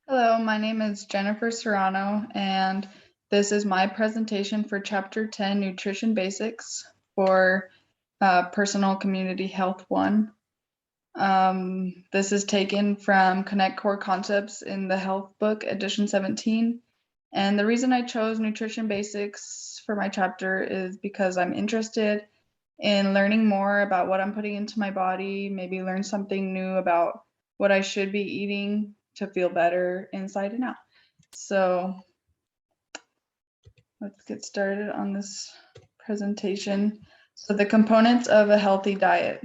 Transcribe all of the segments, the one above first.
Hello, my name is Jennifer Serrano, and this is my presentation for Chapter 10, Nutrition Basics for Personal Community Health 1. This is taken from Connect Core Concepts in the Health Book, Edition 17. And the reason I chose Nutrition Basics for my chapter is because I'm interested in learning more about what I'm putting into my body, maybe learn something new about what I should be eating to feel better inside and out. So let's get started on this presentation. So the components of a healthy diet.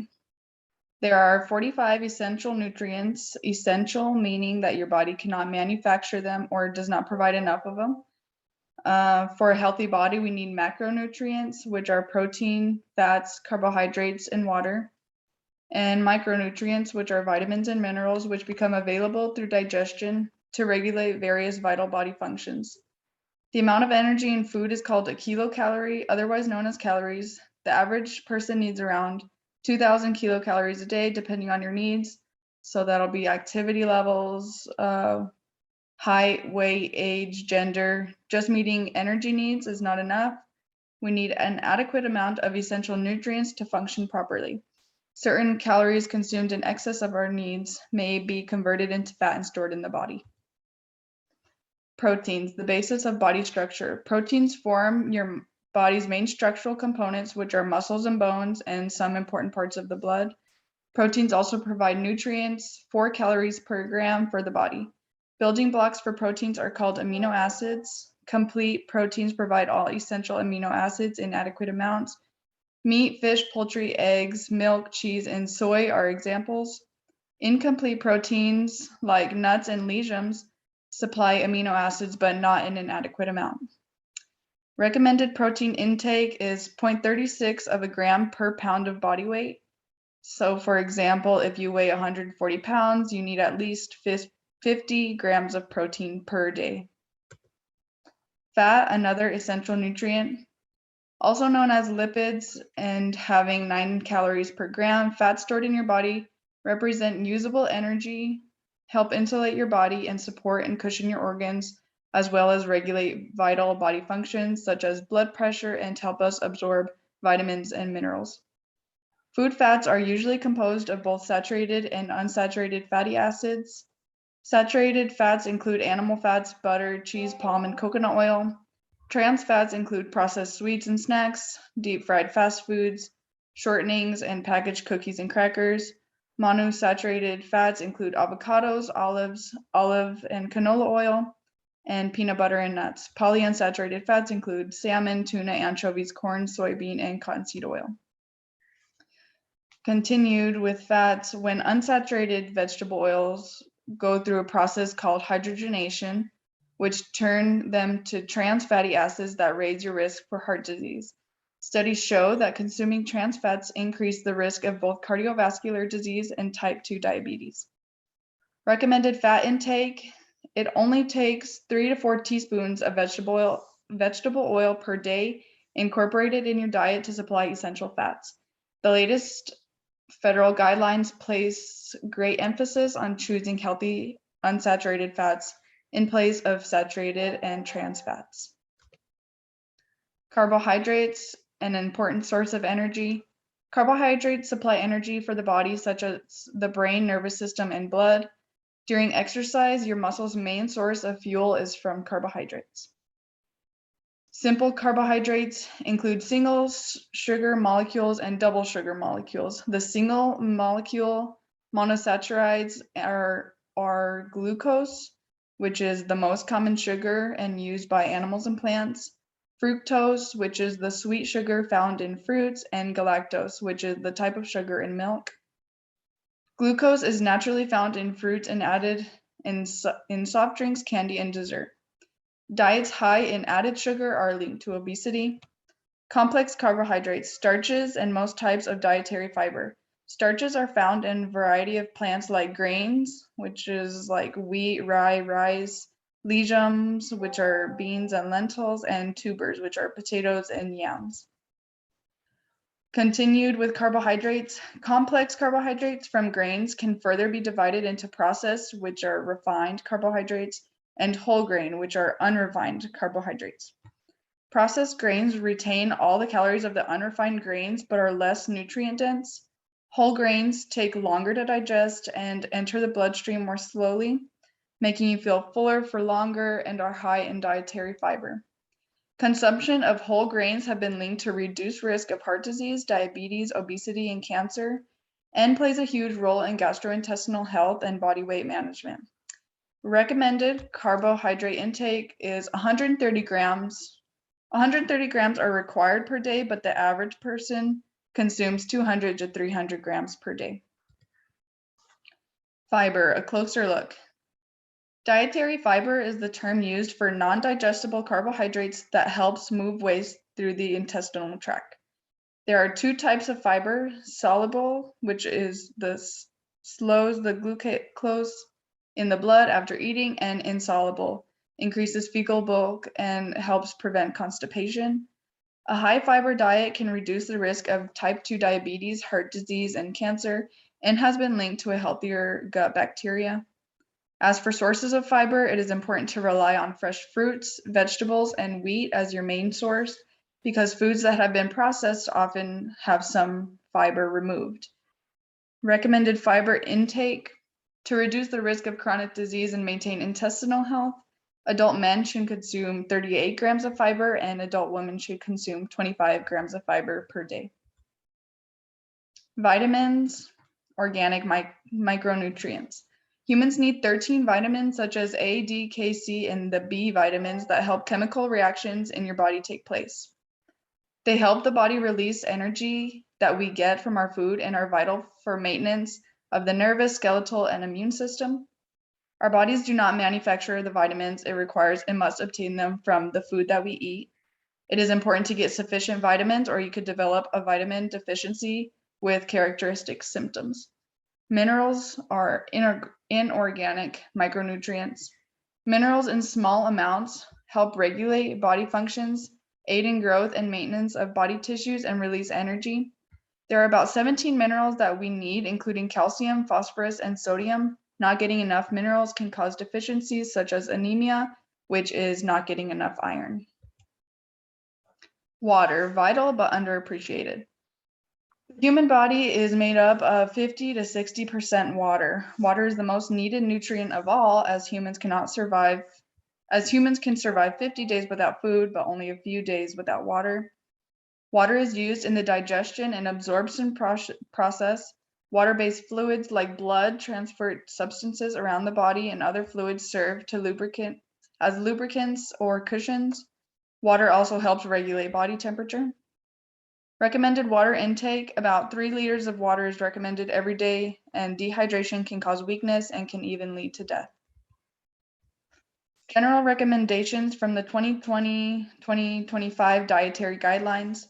There are 45 essential nutrients, essential meaning that your body cannot manufacture them or does not provide enough of them. For a healthy body, we need macronutrients, which are protein, fats, carbohydrates, and water, and micronutrients, which are vitamins and minerals, which become available through digestion to regulate various vital body functions. The amount of energy in food is called a kilocalorie, otherwise known as calories. The average person needs around 2,000 kilocalories a day, depending on your needs. So that'll be activity levels, height, weight, age, gender. Just meeting energy needs is not enough. We need an adequate amount of essential nutrients to function properly. Certain calories consumed in excess of our needs may be converted into fat and stored in the body. Proteins, the basis of body structure. Proteins form your body's main structural components, which are muscles and bones and some important parts of the blood. Proteins also provide nutrients, 4 calories per gram for the body. Building blocks for proteins are called amino acids. Complete proteins provide all essential amino acids in adequate amounts. Meat, fish, poultry, eggs, milk, cheese, and soy are examples. Incomplete proteins like nuts and legumes supply amino acids, but not in an adequate amount. Recommended protein intake is 0.36 of a gram per pound of body weight. So for example, if you weigh 140 pounds, you need at least 50 grams of protein per day. Fat, another essential nutrient, also known as lipids and having 9 calories per gram. Fats stored in your body represent usable energy, help insulate your body, and support and cushion your organs, as well as regulate vital body functions such as blood pressure and help us absorb vitamins and minerals. Food fats are usually composed of both saturated and unsaturated fatty acids. Saturated fats include animal fats, butter, cheese, palm, and coconut oil. Trans fats include processed sweets and snacks, deep fried fast foods, shortenings, and packaged cookies and crackers. Monounsaturated fats include avocados, olives, olive and canola oil, and peanut butter and nuts. Polyunsaturated fats include salmon, tuna, anchovies, corn, soybean, and cottonseed oil. Continued with fats, when unsaturated vegetable oils go through a process called hydrogenation, which turn them to trans fatty acids that raise your risk for heart disease. Studies show that consuming trans fats increase the risk of both cardiovascular disease and type 2 diabetes. Recommended fat intake, it only takes 3 to 4 teaspoons of vegetable oil per day incorporated in your diet to supply essential fats. The latest federal guidelines place great emphasis on choosing healthy unsaturated fats in place of saturated and trans fats. Carbohydrates, an important source of energy. Carbohydrates supply energy for the body, such as the brain, nervous system, and blood. During exercise, your muscles' main source of fuel is from carbohydrates. Simple carbohydrates include single sugar molecules and double sugar molecules. The single molecule monosaccharides are glucose, which is the most common sugar and used by animals and plants, fructose, which is the sweet sugar found in fruits, and galactose, which is the type of sugar in milk. Glucose is naturally found in fruits and added in soft drinks, candy, and dessert. Diets high in added sugar are linked to obesity. Complex carbohydrates, starches, and most types of dietary fiber. Starches are found in a variety of plants like grains, which is like wheat, rye, rice, legumes, which are beans and lentils, and tubers, which are potatoes and yams. Continued with carbohydrates. Complex carbohydrates from grains can further be divided into processed, which are refined carbohydrates, and whole grain, which are unrefined carbohydrates. Processed grains retain all the calories of the unrefined grains, but are less nutrient dense. Whole grains take longer to digest and enter the bloodstream more slowly, making you feel fuller for longer and are high in dietary fiber. Consumption of whole grains have been linked to reduced risk of heart disease, diabetes, obesity, and cancer, and plays a huge role in gastrointestinal health and body weight management. Recommended carbohydrate intake is 130 grams. 130 grams are required per day, but the average person consumes 200 to 300 grams per day. Fiber, a closer look. Dietary fiber is the term used for non-digestible carbohydrates that helps move waste through the intestinal tract. There are two types of fiber: soluble, which is slows the glucose in the blood after eating, and insoluble, increases fecal bulk and helps prevent constipation. A high fiber diet can reduce the risk of type 2 diabetes, heart disease, and cancer, and has been linked to a healthier gut bacteria. As for sources of fiber, it is important to rely on fresh fruits, vegetables, and wheat as your main source, because foods that have been processed often have some fiber removed. Recommended fiber intake: to reduce the risk of chronic disease and maintain intestinal health, adult men should consume 38 grams of fiber and adult women should consume 25 grams of fiber per day. Vitamins, organic micronutrients. Humans need 13 vitamins such as A, D, K, C, and the B vitamins that help chemical reactions in your body take place. They help the body release energy that we get from our food and are vital for maintenance of the nervous, skeletal, and immune system. Our bodies do not manufacture the vitamins it requires and must obtain them from the food that we eat. It is important to get sufficient vitamins, or you could develop a vitamin deficiency with characteristic symptoms. Minerals are inorganic micronutrients. Minerals in small amounts help regulate body functions, aid in growth and maintenance of body tissues, and release energy. There are about 17 minerals that we need, including calcium, phosphorus, and sodium. Not getting enough minerals can cause deficiencies such as anemia, which is not getting enough iron. Water, vital but underappreciated. The human body is made up of 50 to 60% water. Water is the most needed nutrient of all, as humans can survive 50 days without food, but only a few days without water. Water is used in the digestion and absorption process. Water-based fluids like blood transport substances around the body, and other fluids serve to as lubricants or cushions. Water also helps regulate body temperature. Recommended water intake: about 3 liters of water is recommended every day, and dehydration can cause weakness and can even lead to death. General recommendations from the 2020-2025 dietary guidelines.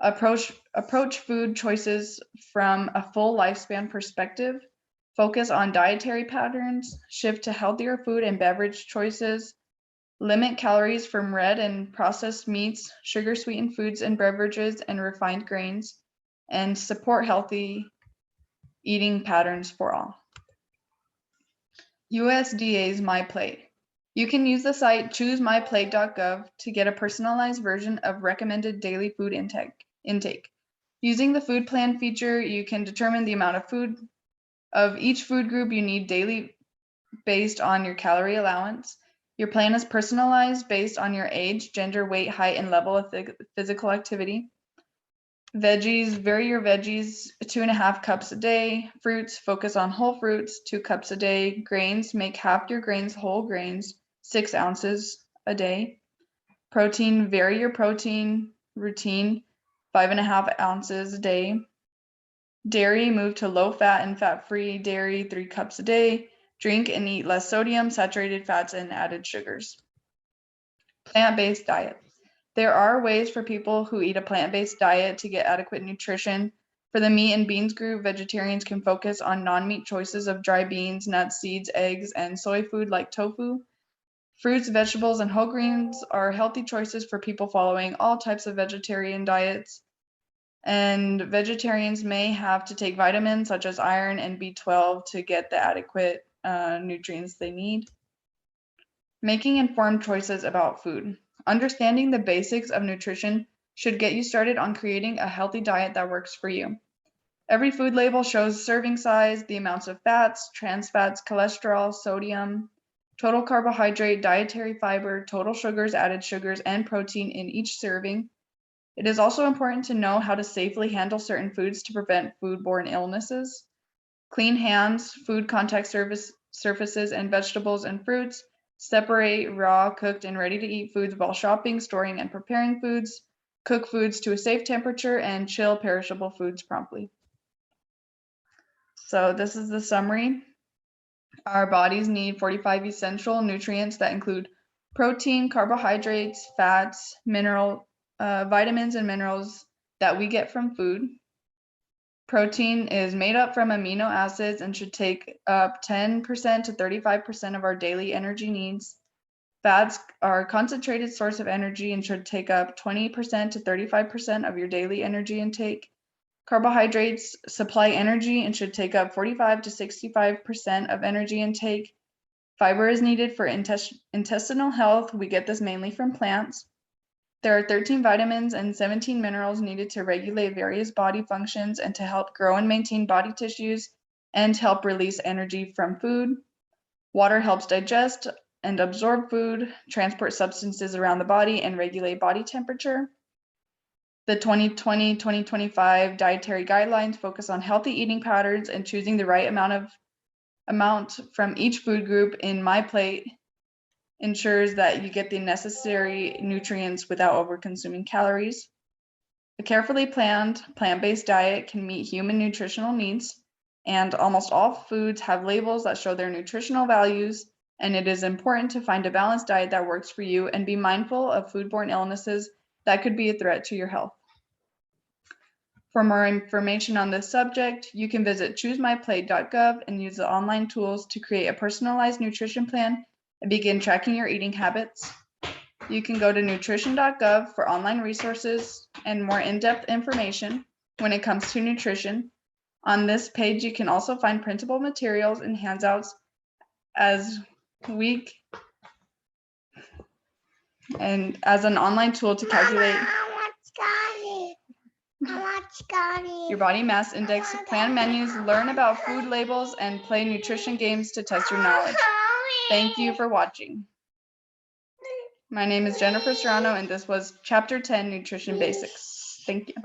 Approach food choices from a full lifespan perspective. Focus on dietary patterns. Shift to healthier food and beverage choices. Limit calories from red and processed meats, sugar-sweetened foods and beverages, and refined grains, and support healthy eating patterns for all. USDA's MyPlate. You can use the site choosemyplate.gov to get a personalized version of recommended daily food intake. Using the food plan feature, you can determine the amount of food of each food group you need daily based on your calorie allowance. Your plan is personalized based on your age, gender, weight, height, and level of physical activity. Veggies: vary your veggies 2.5 cups a day. Fruits: focus on whole fruits, 2 cups a day. Grains: make half your grains whole grains, 6 ounces a day. Protein: vary your protein routine, 5.5 ounces a day. Dairy: move to low fat and fat-free dairy, 3 cups a day. Drink and eat less sodium, saturated fats, and added sugars. Plant-based diet. There are ways for people who eat a plant-based diet to get adequate nutrition. For the meat and beans group, vegetarians can focus on non-meat choices of dry beans, nuts, seeds, eggs, and soy food like tofu. Fruits, vegetables, and whole grains are healthy choices for people following all types of vegetarian diets. And vegetarians may have to take vitamins such as iron and B12 to get the adequate nutrients they need. Making informed choices about food. Understanding the basics of nutrition should get you started on creating a healthy diet that works for you. Every food label shows serving size, the amounts of fats, trans fats, cholesterol, sodium, total carbohydrate, dietary fiber, total sugars, added sugars, and protein in each serving. It is also important to know how to safely handle certain foods to prevent foodborne illnesses. Clean hands, food contact surfaces, and vegetables and fruits. Separate raw, cooked, and ready-to-eat foods while shopping, storing, and preparing foods. Cook foods to a safe temperature and chill perishable foods promptly. So this is the summary. Our bodies need 45 essential nutrients that include protein, carbohydrates, fats, vitamins and minerals that we get from food. Protein is made up from amino acids and should take up 10% to 35% of our daily energy needs. Fats are a concentrated source of energy and should take up 20% to 35% of your daily energy intake. Carbohydrates supply energy and should take up 45 to 65% of energy intake. Fiber is needed for intestinal health. We get this mainly from plants. There are 13 vitamins and 17 minerals needed to regulate various body functions and to help grow and maintain body tissues and help release energy from food. Water helps digest and absorb food, transport substances around the body, and regulate body temperature. The 2020-2025 dietary guidelines focus on healthy eating patterns and choosing the right amount from each food group in My Plate ensures that you get the necessary nutrients without over-consuming calories. A carefully planned plant-based diet can meet human nutritional needs, and almost all foods have labels that show their nutritional values, and it is important to find a balanced diet that works for you and be mindful of foodborne illnesses that could be a threat to your health. For more information on this subject, you can visit choosemyplate.gov and use the online tools to create a personalized nutrition plan and begin tracking your eating habits. You can go to nutrition.gov for online resources and more in-depth information when it comes to nutrition. On this page, you can also find printable materials and handouts as an online tool to calculate your body mass index, plan menus, learn about food labels, and play nutrition games to test your knowledge. Thank you for watching. My name is Jennifer Serrano, and this was Chapter 10, Nutrition Basics. Thank you.